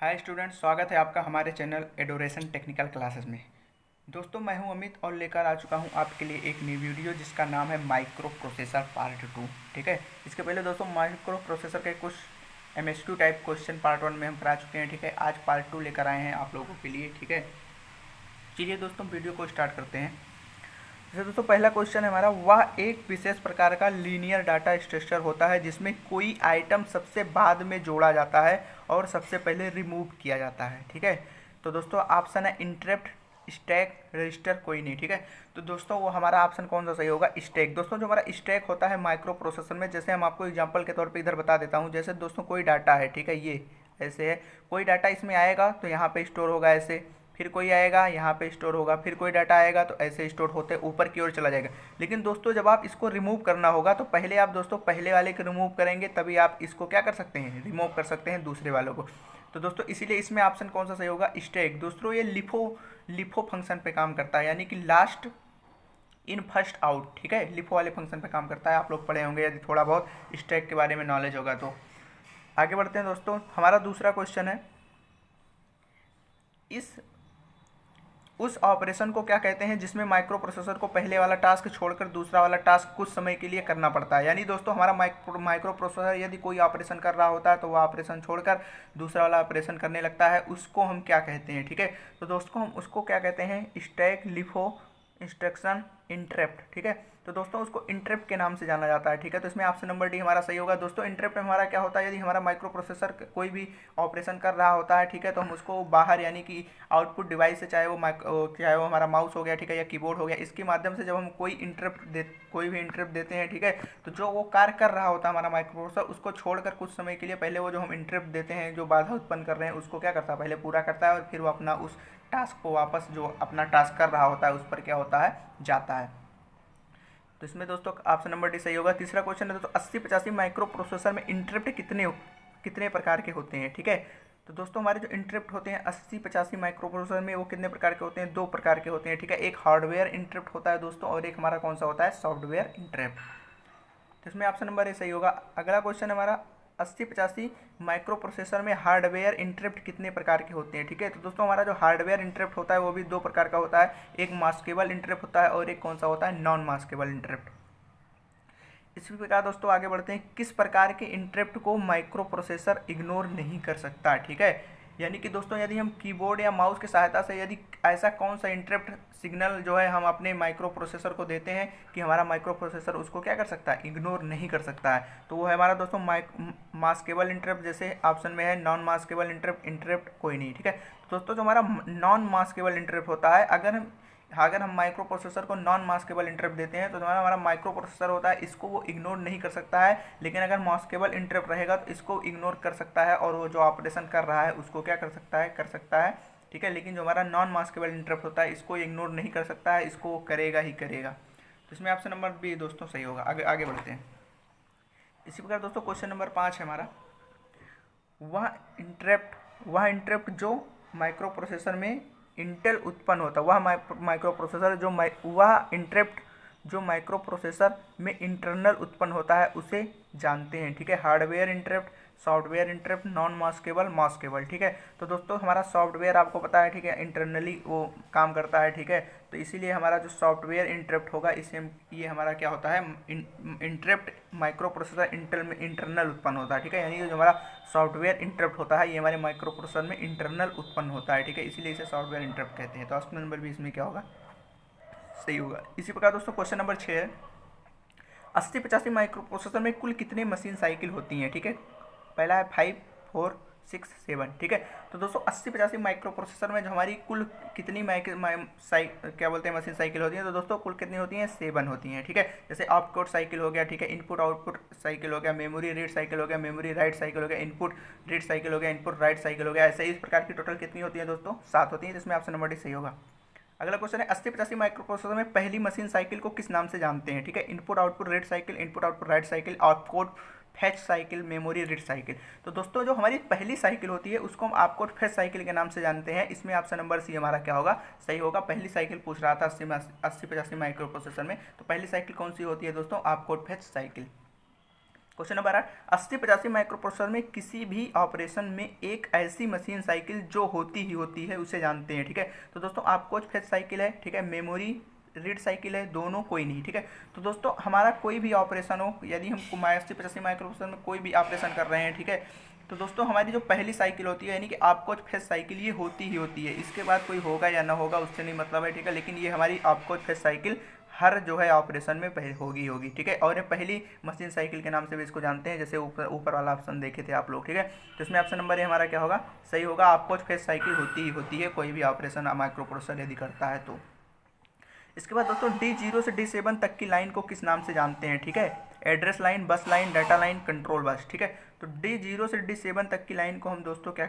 Hi students, स्वागत है आपका हमारे चैनल एडोरेशन टेक्निकल क्लासेस में। दोस्तों, मैं हूं अमित और लेकर आ चुका हूं आपके लिए एक नई वीडियो जिसका नाम है माइक्रो प्रोसेसर पार्ट 2। ठीक है, इसके पहले दोस्तों माइक्रो प्रोसेसर के कुछ एमएसक्यू टाइप क्वेश्चन पार्ट 1 में हम करा चुके हैं। ठीक है, आज पार्ट 2 लेकर आए हैं आप लोगों के लिए। ठीक है, चलिए दोस्तों वीडियो को स्टार्ट करते हैं। जैसे दोस्तों पहला क्वेश्चन है हमारा, वह एक विशेष प्रकार का लीनियर डाटा स्ट्रक्चर होता है जिसमें कोई आइटम सबसे बाद में जोड़ा जाता है और सबसे पहले रिमूव किया जाता है। ठीक है, तो दोस्तों ऑप्शन है इंटरप्ट, स्टैक, रजिस्टर, कोई नहीं। ठीक है, तो दोस्तों वो हमारा ऑप्शन कौन सा सही होगा? स्टैक। दोस्तों जो हमारा स्टैक होता है माइक्रो प्रोसेसर में, जैसे हम आपको एग्जांपल के तौर पे इधर बता देता हूँ। जैसे दोस्तों कोई डाटा है, ठीक है, ये ऐसे है, कोई डाटा इसमें आएगा तो यहाँ पे स्टोर होगा ऐसे, फिर कोई आएगा यहाँ पे स्टोर होगा, फिर कोई डाटा आएगा तो ऐसे स्टोर होते ऊपर की ओर चला जाएगा। लेकिन दोस्तों जब आप इसको रिमूव करना होगा तो पहले आप दोस्तों पहले वाले को रिमूव करेंगे, तभी आप इसको क्या कर सकते हैं, रिमूव कर सकते हैं दूसरे वालों को। तो दोस्तों इसीलिए इसमें ऑप्शन कौन सा सही होगा? स्टैक। दोस्तों ये लिफो फंक्शन पे काम करता है, यानी कि लास्ट इन फर्स्ट आउट। ठीक है, लिफो वाले फंक्शन पे काम करता है। आप लोग पढ़े होंगे यदि थोड़ा बहुत स्टैक के बारे में नॉलेज होगा तो। आगे बढ़ते हैं दोस्तों, हमारा दूसरा क्वेश्चन है, इस उस ऑपरेशन को क्या कहते हैं जिसमें माइक्रो प्रोसेसर को पहले वाला टास्क छोड़कर दूसरा वाला टास्क कुछ समय के लिए करना पड़ता है। यानी दोस्तों हमारा माइक्रो प्रोसेसर यदि कोई ऑपरेशन कर रहा होता है तो वह ऑपरेशन छोड़कर दूसरा वाला ऑपरेशन करने लगता है, उसको हम क्या कहते हैं? ठीक है, तो दोस्तों हम उसको क्या कहते हैं? Stack, LIFO, instruction, interrupt. ठीक है, तो दोस्तों उसको इंटरप्ट के नाम से जाना जाता है। ठीक है, तो इसमें ऑप्शन नंबर डी हमारा सही होगा। दोस्तों इंटरप्ट में हमारा क्या होता है, यदि हमारा माइक्रो प्रोसेसर कोई भी ऑपरेशन कर रहा होता है, ठीक है, तो हम उसको बाहर यानी कि आउटपुट डिवाइस से, चाहे वो हमारा माउस हो गया, ठीक है, या कीबोर्ड हो गया, इसके माध्यम से जब हम कोई भी इंटरप्ट देते हैं, ठीक है, तो जो वो कार्य कर रहा होता है हमारा माइक्रो प्रोसेसर, उसको छोड़कर कुछ समय के लिए पहले वो जो हम इंटरप्ट देते हैं, जो बाधा उत्पन्न कर रहे हैं, उसको क्या करता है, पहले पूरा करता है और फिर वो अपना उस टास्क को वापस जो अपना टास्क कर रहा होता है उस पर क्या होता है, जाता है। तो इसमें दोस्तों ऑप्शन नंबर डी सही होगा। तीसरा क्वेश्चन है दोस्तों, 80-85 माइक्रो प्रोसेसर में इंटरप्ट कितने कितने प्रकार के होते हैं? ठीक है, तो दोस्तों हमारे जो इंटरप्ट होते हैं 80-85 माइक्रो प्रोसेसर में, वो कितने प्रकार के होते हैं? दो प्रकार के होते हैं। ठीक है, एक हार्डवेयर इंटरप्ट होता है दोस्तों, और एक हमारा कौन सा होता है? Software interrupt. तो इसमें ऑप्शन नंबर ए सही होगा। अगला क्वेश्चन हमारा, 80-85 माइक्रो प्रोसेसर में हार्डवेयर इंटरप्ट कितने प्रकार के होते हैं? ठीक है, तो दोस्तों हमारा जो हार्डवेयर इंटरप्ट होता है वो भी दो प्रकार का होता है, एक मास्केबल इंटरप्ट होता है और एक कौन सा होता है? Non maskable interrupt. इसी प्रकार दोस्तों आगे बढ़ते हैं, किस प्रकार के इंटरप्ट को माइक्रो प्रोसेसर इग्नोर नहीं कर सकता? ठीक है, यानी कि दोस्तों यदि हम कीबोर्ड या माउस की सहायता से यदि ऐसा कौन सा इंटरप्ट सिग्नल जो है हम अपने माइक्रो प्रोसेसर को देते हैं कि हमारा माइक्रो प्रोसेसर उसको क्या कर सकता है? इग्नोर नहीं कर सकता है, तो वो है हमारा दोस्तों मास्केबल इंटरप्ट। जैसे ऑप्शन में है नॉन मास्केबल इंटरप्ट कोई नहीं। ठीक है, तो दोस्तों जो हमारा नॉन मास्केबल इंटरप्ट होता है, अगर हम माइक्रो प्रोसेसर को नॉन मास्केबल इंटरप्ट देते हैं तो हमारा माइक्रो प्रोसेसर होता है, इसको वो इग्नोर नहीं कर सकता है। लेकिन अगर मास्केबल इंटरप्ट रहेगा तो इसको इग्नोर कर सकता है और वो जो ऑपरेशन कर रहा है उसको क्या कर सकता है? कर सकता है। ठीक है, लेकिन जो हमारा नॉन मास्केबल इंटरप्ट होता है इसको इग्नोर नहीं कर सकता है, इसको वो करेगा ही करेगा। तो इसमें ऑप्शन नंबर बी दोस्तों सही होगा। आगे आगे बढ़ते हैं। इसी प्रकार दोस्तों क्वेश्चन नंबर 5 है हमारा, वह इंटरप्ट जो माइक्रो प्रोसेसर में इंटेल उत्पन्न होता है, वह माइक्रो प्रोसेसर जो वह इंटरप्ट जो माइक्रो प्रोसेसर में इंटरनल उत्पन्न होता है उसे जानते हैं। ठीक है, hardware interrupt, software interrupt, non maskable, maskable. ठीक है, तो दोस्तों हमारा सॉफ्टवेयर आपको पता है, ठीक है, इंटरनली वो काम करता है। ठीक है, तो इसीलिए हमारा जो सॉफ्टवेयर इंटरप्ट होगा इसे ये हमारा क्या होता है? इंटरप्ट माइक्रो प्रोसेसर इंटरनल उत्पन्न होता है। ठीक है, यानी जो हमारा सॉफ्टवेयर इंटरप्ट होता है ये हमारे माइक्रो प्रोसेसर में इंटरनल उत्पन्न होता है। ठीक है, इसीलिए इसे सॉफ्टवेयर इंटरप्ट कहते हैं। तो ऑप्शन नंबर भी इसमें क्या होगा? सही होगा। इसी प्रकार दोस्तों क्वेश्चन नंबर 6 है, 80-85 माइक्रो प्रोसेसर में कुल कितने मशीन साइकिल होती हैं? ठीक है, पहला है 5, 4, 6, 7। ठीक है, तो दोस्तों 80-85 माइक्रो प्रोसेसर में जो हमारी कुल कितनी क्या बोलते हैं मशीन साइकिल होती हैं? तो दोस्तों कुल कितनी होती हैं? 7 होती हैं। ठीक है, जैसे ऑपकोड साइकिल हो गया, ठीक है, इनपुट आउटपुट साइकिल हो गया, मेमोरी रीड साइकिल हो गया, मेमोरी राइट साइकिल हो गया, इनपुट रीड साइकिल हो गया, इनपुट राइट साइकिल हो गया। ऐसे इस प्रकार की टोटल कितनी होती है दोस्तों? 7 होती है, जिसमें ऑप्शन नंबर डी सही होगा। अगला क्वेश्चन है, 80-85 माइक्रो प्रोसेसर में पहली मशीन साइकिल को किस नाम से जानते हैं? ठीक है, input output read cycle, input output right cycle, opcode fetch cycle, memory read cycle. तो दोस्तों जो हमारी पहली साइकिल होती है उसको हम ऑपकोड फेच साइकिल के नाम से जानते हैं। इसमें ऑप्शन नंबर सी हमारा क्या होगा? सही होगा। पहली साइकिल पूछ रहा था 80-85 माइक्रो प्रोसेसर में, तो पहली साइकिल कौन सी होती है दोस्तों? Opcode fetch cycle. Question number 8, 8085 micro processor में किसी भी ऑपरेशन में एक ऐसी मशीन साइकिल जो होती ही होती है उसे जानते हैं। ठीक है, तो दोस्तों आपको फेच साइकिल है, ठीक है, मेमोरी रीड साइकिल है, दोनों कोई नहीं। ठीक है, तो दोस्तों हमारा कोई भी ऑपरेशन हो, यदि हम 8085 माइक्रो प्रोसेसर में कोई भी ऑपरेशन कर रहे हैं, ठीक है, तो दोस्तों हमारी जो पहली साइकिल होती है यानी कि आपको फेच साइकिल ये होती ही होती है। इसके बाद कोई होगा या ना होगा उससे नहीं मतलब है। ठीक है, लेकिन ये हमारी आपको फेच साइकिल हर जो है ऑपरेशन में पहले होगी। ठीक है, और ये पहली मशीन साइकिल के नाम से भी इसको जानते हैं, जैसे ऊपर वाला ऑप्शन देखे थे आप लोग। ठीक है, तो इसमें ऑप्शन नंबर ए हमारा क्या होगा, सही होगा। आपको फेच साइकिल होती ही होती है कोई भी ऑपरेशन माइक्रो प्रोसेसर यदि करता है तो। इसके बाद दोस्तों D0 से D7 तक की लाइन को किस नाम से जानते हैं। ठीक है, एड्रेस लाइन, बस line, data line, control bus. ठीक है, तो D0 से D7 तक की लाइन को हम दोस्तों क्या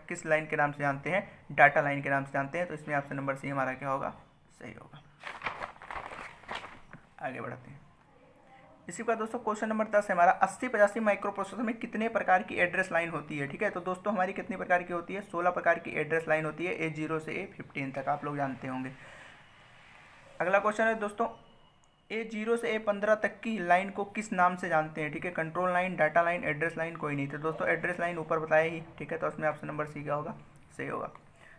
किस लाइन के नाम से जानते हैं, डाटा लाइन के नाम से जानते हैं। तो इसमें ऑप्शन नंबर सी हमारा क्या होगा, सही होगा। आगे बढ़ते हैं। इसी के बाद दोस्तों क्वेश्चन नंबर 10 है हमारा, 8085 माइक्रो प्रोसेसर में कितने प्रकार की एड्रेस लाइन होती है। ठीक है, तो दोस्तों हमारी कितनी प्रकार की होती है, 16 प्रकार की एड्रेस लाइन होती है, A0 से A15 तक, आप लोग जानते होंगे। अगला क्वेश्चन है दोस्तों, A0 से A15 तक की लाइन को किस नाम से जानते हैं। ठीक है, control line, data line, address line, कोई नहीं। तो दोस्तों एड्रेस लाइन ऊपर बताया ही। ठीक है, तो उसमें ऑप्शन नंबर सी क्या होगा, सही होगा।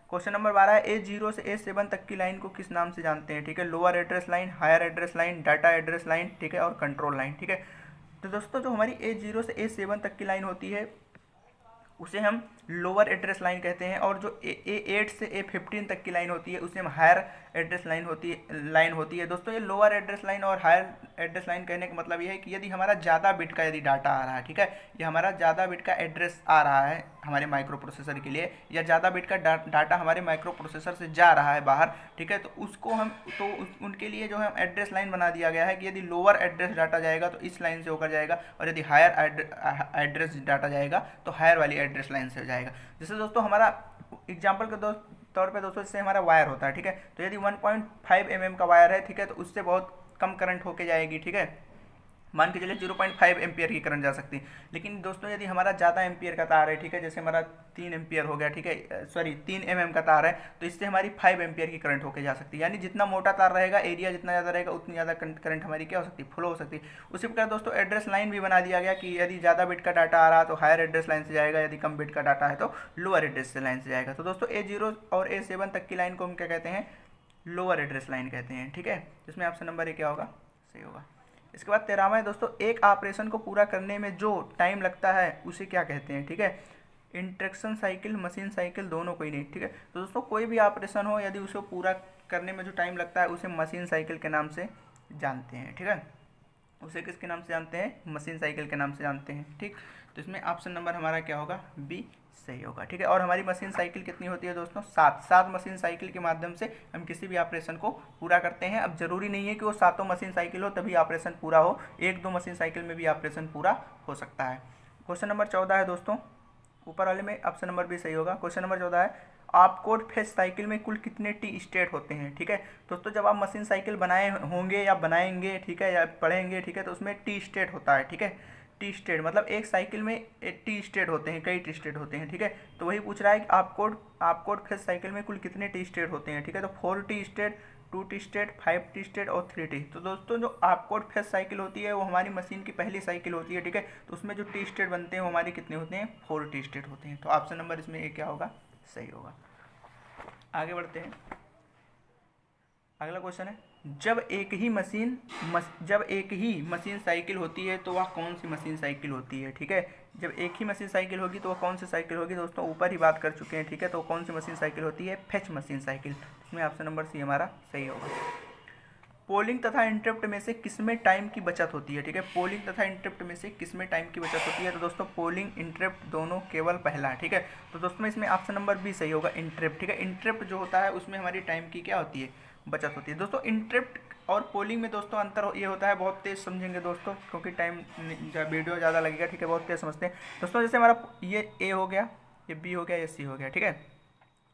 क्वेश्चन नंबर 12 है, A0 से A7 तक की लाइन को किस नाम से जानते हैं। ठीक है, lower address line, higher address line, data address line, ठीक है, और कंट्रोल लाइन। ठीक है, तो दोस्तों जो हमारी A0 से A7 तक की लाइन होती है उसे हम लोअर एड्रेस लाइन कहते हैं, और जो A8 से A15 तक की लाइन होती है उसे हम हायर एड्रेस लाइन होती है। दोस्तों ये लोअर एड्रेस लाइन और हायर एड्रेस लाइन कहने का मतलब ये है कि यदि हमारा ज़्यादा बिट का यदि डाटा आ रहा है, ठीक है, ये हमारा ज़्यादा बिट का एड्रेस आ रहा है हमारे माइक्रो प्रोसेसर के लिए, या ज़्यादा बिट का डाटा हमारे माइक्रो प्रोसेसर से जा रहा है बाहर, ठीक है, तो उसको हम उनके लिए जो है एड्रेस लाइन बना दिया गया है कि यदि लोअर एड्रेस डाटा जाएगा तो इस लाइन से होकर जाएगा, और यदि हायर एड्रेस डाटा जाएगा तो हायर वाली एड्रेस लाइन से हो जाएगा। जैसे दोस्तों हमारा एग्जाम्पल के तौर पे दोस्तों इससे हमारा वायर होता है। ठीक है, तो यदि 1.5 mm का वायर है, ठीक है, तो उससे बहुत कम करंट होके जाएगी। ठीक है, मान के चलिए 0.5 एम्पियर की करंट जा सकती है। लेकिन दोस्तों यदि हमारा ज़्यादा एम्पियर का तार है, ठीक है, जैसे हमारा 3 एम्पियर हो गया, ठीक है, सॉरी 3 mm का तार है, तो इससे हमारी 5 एम्पियर की करंट होके जा सकती है। यानी जितना मोटा तार रहेगा, एरिया जितना ज़्यादा रहेगा, उतनी ज़्यादा करंट हमारी क्या हो सकती है, फ्लो हो सकती है। उसी प्रकार दोस्तों एड्रेस लाइन भी बना दिया गया कि यदि ज़्यादा बिट का डाटा आ रहा है तो हायर एड्रेस लाइन से जाएगा, यदि कम बिट का डाटा है तो लोअर एड्रेस लाइन से जाएगा। तो दोस्तों A0 और A7 तक की लाइन को हम क्या कहते हैं, लोअर एड्रेस लाइन कहते हैं। ठीक है, इसमें ऑप्शन नंबर ए क्या होगा, सही होगा। इसके बाद 13वां है दोस्तों, एक ऑपरेशन को पूरा करने में जो टाइम लगता है उसे क्या कहते हैं। ठीक है, इंस्ट्रक्शन साइकिल, मशीन साइकिल, दोनों कोई नहीं। ठीक है, तो दोस्तों कोई भी ऑपरेशन हो यदि उसे पूरा करने में जो टाइम लगता है उसे मशीन साइकिल के नाम से जानते हैं। ठीक है, उसे किसके नाम से जानते हैं, मशीन साइकिल के नाम से जानते हैं। ठीक, तो इसमें ऑप्शन नंबर हमारा क्या होगा, बी सही होगा। ठीक है, और हमारी मशीन साइकिल कितनी होती है दोस्तों, 7 मशीन साइकिल के माध्यम से हम किसी भी ऑपरेशन को पूरा करते हैं। अब जरूरी नहीं है कि वो 7 मशीन साइकिल हो तभी ऑपरेशन पूरा हो, 1-2 मशीन साइकिल में भी ऑपरेशन पूरा हो सकता है। क्वेश्चन नंबर 14 है दोस्तों, ऊपर वाले में ऑप्शन नंबर भी सही होगा। क्वेश्चन नंबर 14 है, ऑपकोड फेच साइकिल में कुल कितने टी स्टेट होते हैं। ठीक है, दोस्तों जब आप मशीन साइकिल बनाए होंगे या बनाएंगे, ठीक है, या पढ़ेंगे, ठीक है, तो उसमें टी स्टेट होता है। ठीक है, टी स्टेट मतलब एक साइकिल में टी स्टेट होते हैं, कई टी स्टेट होते हैं। ठीक है, तो वही पूछ रहा है कि आपकोड फेच साइकिल में कुल कितने टी स्टेट होते हैं। ठीक है, तो 4 T state, 2 T state, 5 T state और 3 टी। तो दोस्तों जो आपकोड फेच साइकिल होती है वो हमारी मशीन की पहली साइकिल होती है। ठीक है, तो उसमें जो टी स्टेट बनते हैं वो हमारे कितने होते हैं, 4 टी स्टेट होते हैं। तो ऑप्शन नंबर इसमें ए क्या होगा, सही होगा। आगे बढ़ते हैं, अगला क्वेश्चन है, जब एक ही मशीन साइकिल होती है तो वह कौन सी मशीन साइकिल होती है। ठीक है, जब एक ही मशीन साइकिल होगी तो वह कौन सी साइकिल होगी, दोस्तों ऊपर ही बात कर चुके हैं। ठीक है, तो कौन सी मशीन साइकिल होती है, फेच मशीन साइकिल। इसमें ऑप्शन नंबर सी हमारा सही होगा। पोलिंग तथा इंटरप्ट में से किसमें टाइम की बचत होती है। ठीक है, पोलिंग तथा इंटरप्ट में से किसमें टाइम की बचत होती है, तो दोस्तों पोलिंग, इंटरप्ट दोनों, केवल पहला। ठीक है, तो दोस्तों इसमें ऑप्शन नंबर बी सही होगा, इंटरप्ट। ठीक है, इंटरप्ट जो होता है उसमें हमारी टाइम की क्या होती है, बचत होती है। दोस्तों इंटरप्ट और पोलिंग में दोस्तों अंतर ये होता है, बहुत तेज़ समझेंगे दोस्तों क्योंकि टाइम वीडियो ज़्यादा लगेगा। ठीक है, बहुत तेज़ समझते हैं दोस्तों। जैसे हमारा ये ए हो गया, ये बी हो गया, ये सी हो गया। ठीक है,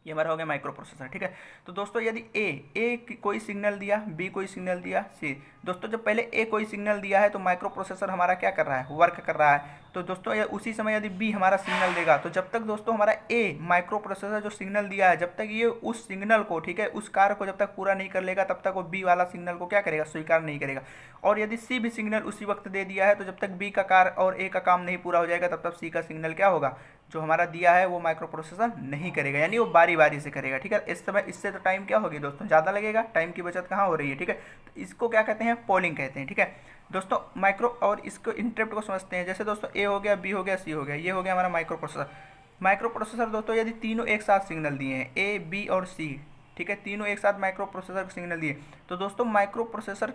ये हमारा हो गया माइक्रो प्रोसेसर। ठीक है, तो दोस्तों यदि ए कोई सिग्नल दिया, बी कोई सिग्नल दिया, सी। दोस्तों जब पहले ए कोई सिग्नल दिया है तो माइक्रो प्रोसेसर हमारा क्या कर रहा है, वर्क कर रहा है। तो दोस्तों उसी समय यदि बी हमारा सिग्नल देगा तो जब तक दोस्तों हमारा ए माइक्रो प्रोसेसर जो सिग्नल दिया है, जब तक ये उस सिग्नल को, ठीक है, उस कार्य को जब तक पूरा नहीं कर लेगा तब तक वो बी वाला सिग्नल को क्या करेगा, स्वीकार नहीं करेगा। और यदि सी भी सिग्नल उसी वक्त दे दिया है तो जब तक बी का कार्य और ए का काम नहीं पूरा हो जाएगा तब तक सी का सिग्नल क्या होगा, जो हमारा दिया है वो माइक्रो प्रोसेसर नहीं करेगा, यानी वो बारी बारी से करेगा। ठीक है, इस समय इससे तो टाइम क्या होगी दोस्तों, ज़्यादा लगेगा, टाइम की बचत कहाँ हो रही है। ठीक है, तो इसको क्या कहते हैं, पोलिंग कहते हैं। ठीक है दोस्तों, माइक्रो और इसको इंटरप्ट को समझते हैं। जैसे दोस्तों ए हो गया, बी हो गया, सी हो गया, ये हो गया हमारा माइक्रो प्रोसेसर। माइक्रो प्रोसेसर दोस्तों यदि तीनों एक साथ सिग्नल दिए हैं, ए बी और सी, ठीक है, तीनों एक साथ माइक्रो प्रोसेसर को सिग्नल दिए, तो दोस्तों माइक्रो प्रोसेसर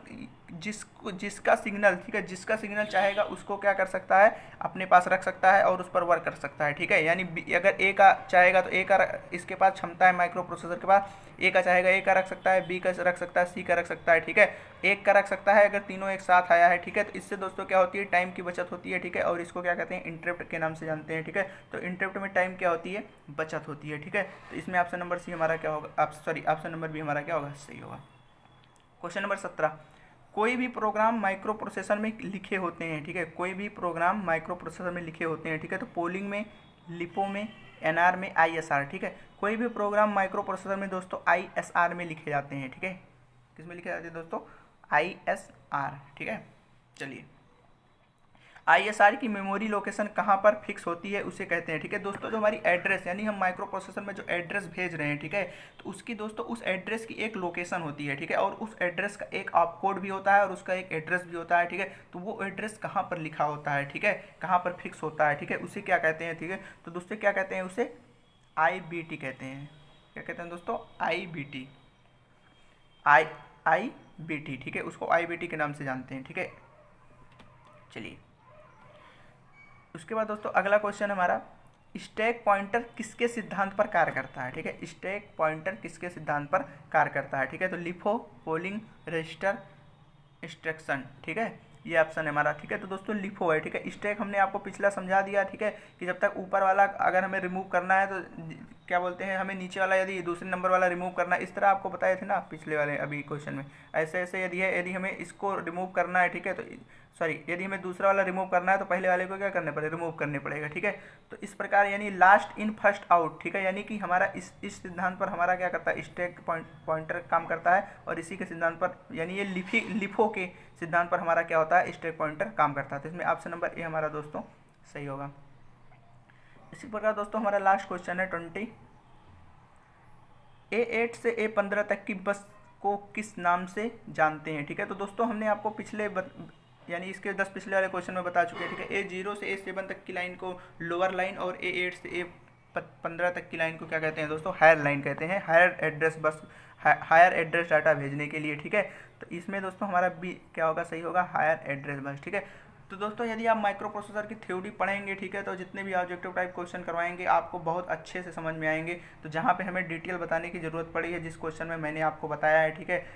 जिसका सिग्नल, ठीक है, जिसका सिग्नल चाहेगा उसको क्या कर सकता है, अपने पास रख सकता है और उस पर वर्क कर सकता है। ठीक है, यानी अगर ए का चाहेगा तो ए का इसके पास क्षमता है, माइक्रो प्रोसेसर के पास ए का चाहेगा ए का रख सकता है, बी का रख सकता है, सी का रख सकता है। ठीक है, एक का रख सकता है अगर तीनों एक साथ आया है। ठीक है, तो इससे दोस्तों क्या होती है, टाइम की बचत होती है। ठीक है, और इसको क्या कहते हैं, इंटरप्ट के नाम से जानते हैं। ठीक है, तो इंटरप्ट में टाइम क्या होती है, बचत होती है। ठीक है, तो इसमें ऑप्शन नंबर सी हमारा क्या होगा, ऑप्शन नंबर बी हमारा क्या होगा, सही होगा। क्वेश्चन नंबर 17, कोई भी प्रोग्राम माइक्रो प्रोसेसर में लिखे होते हैं। ठीक है, कोई भी प्रोग्राम माइक्रो प्रोसेसर में लिखे होते हैं। ठीक है, तो पोलिंग में, लिपो में, एनआर में, आईएसआर। ठीक है, कोई भी प्रोग्राम माइक्रो प्रोसेसर में दोस्तों आईएसआर में लिखे जाते हैं। ठीक है, किस में लिखे जाते हैं दोस्तों, आईएसआर। ठीक है, चलिए आईएसआर की मेमोरी लोकेशन कहाँ पर फिक्स होती है उसे कहते हैं। ठीक है दोस्तों, जो हमारी एड्रेस, यानी हम माइक्रो प्रोसेसर में जो एड्रेस भेज रहे हैं, ठीक है, तो उसकी दोस्तों उस एड्रेस की एक लोकेशन होती है। ठीक है, और उस एड्रेस का एक आप कोड भी होता है और उसका एक एड्रेस भी होता है। ठीक है, तो वो एड्रेस कहाँ पर लिखा होता है, ठीक है, कहाँ पर फिक्स होता है, ठीक है, उसे क्या कहते हैं। ठीक है, तो दोस्तों क्या कहते हैं, उसे आईबीटी कहते हैं। क्या कहते हैं दोस्तों, आईबीटी, आईबीटी। ठीक है, उसको आईबीटी के नाम से जानते हैं। ठीक है, चलिए उसके बाद दोस्तों अगला क्वेश्चन हमारा, स्टैक पॉइंटर किसके सिद्धांत पर कार्य करता है। ठीक है, स्टैक पॉइंटर किसके सिद्धांत पर कार्य करता है। ठीक है, तो लिफो, पोलिंग, रजिस्टर, इंस्ट्रक्शन। ठीक है, ये ऑप्शन है हमारा। ठीक है, तो दोस्तों लिफो है। ठीक है, स्टैक हमने आपको पिछला समझा दिया। ठीक है, कि जब तक ऊपर वाला अगर हमें रिमूव करना है तो क्या बोलते हैं, हमें नीचे वाला यदि दूसरे नंबर वाला रिमूव करना है, इस तरह आपको बताए थे ना पिछले वाले अभी क्वेश्चन में, ऐसे ऐसे यदि है, यदि हमें इसको रिमूव करना है। ठीक है, तो सॉरी, यदि हमें दूसरा वाला रिमूव करना है तो पहले वाले को क्या करने पड़ेगा, रिमूव करने पड़ेगा। ठीक है, तो इस प्रकार यानी लास्ट इन फर्स्ट आउट। ठीक है, यानी कि हमारा इस सिद्धांत पर हमारा क्या करता है, स्टैक पॉइंटर काम करता है, और इसी के सिद्धांत पर यानी ये लिफो के सिद्धांत पर हमारा क्या होता है, स्टैक पॉइंटर काम करता है। तो इसमें ऑप्शन नंबर ए हमारा दोस्तों सही होगा। इसी प्रकार दोस्तों हमारा लास्ट क्वेश्चन है 20, A8 से A15 तक की बस को किस नाम से जानते हैं। ठीक है, तो दोस्तों हमने आपको यानी इसके 10 पिछले वाले क्वेश्चन में बता चुके हैं। ठीक है, A0 से A7 तक की लाइन को लोअर लाइन और A8 से A15 तक की लाइन को क्या कहते हैं दोस्तों, हायर लाइन कहते हैं, higher address bus, higher address data भेजने के लिए। ठीक है, तो इसमें दोस्तों हमारा बी क्या होगा, सही होगा, हायर एड्रेस बस। ठीक है, तो दोस्तों यदि आप माइक्रो प्रोसेसर की थ्योरी पढ़ेंगे, ठीक है, तो जितने भी ऑब्जेक्टिव टाइप क्वेश्चन करवाएंगे आपको बहुत अच्छे से समझ में आएंगे। तो जहाँ पे हमें डिटेल बताने की ज़रूरत पड़ी है जिस क्वेश्चन में मैंने आपको बताया है, ठीक है,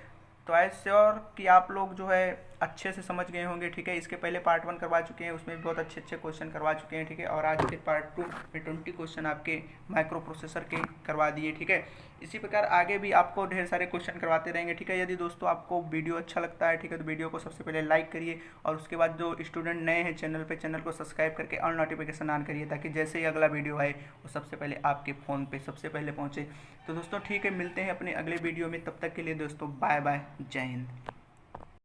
तो आई श्योर कि आप लोग जो है अच्छे से समझ गए होंगे। ठीक है, इसके पहले पार्ट 1 करवा चुके हैं, उसमें भी बहुत अच्छे अच्छे क्वेश्चन करवा चुके हैं। ठीक है, और आज फिर पार्ट 2 में 20 क्वेश्चन आपके माइक्रो प्रोसेसर के करवा दिए। ठीक है, इसी प्रकार आगे भी आपको ढेर सारे क्वेश्चन करवाते रहेंगे। ठीक है, यदि दोस्तों आपको वीडियो अच्छा लगता है, ठीक है, तो वीडियो को सबसे पहले लाइक करिए, और उसके बाद जो स्टूडेंट नए हैं चैनल पे, चैनल को सब्सक्राइब करके ऑल नोटिफिकेशन ऑन करिए, ताकि जैसे ही अगला वीडियो आए वो सबसे पहले आपके फ़ोन पे सबसे पहले पहुँचे। तो दोस्तों ठीक है, मिलते हैं अपने अगले वीडियो में, तब तक के लिए दोस्तों बाय बाय, जय हिंद।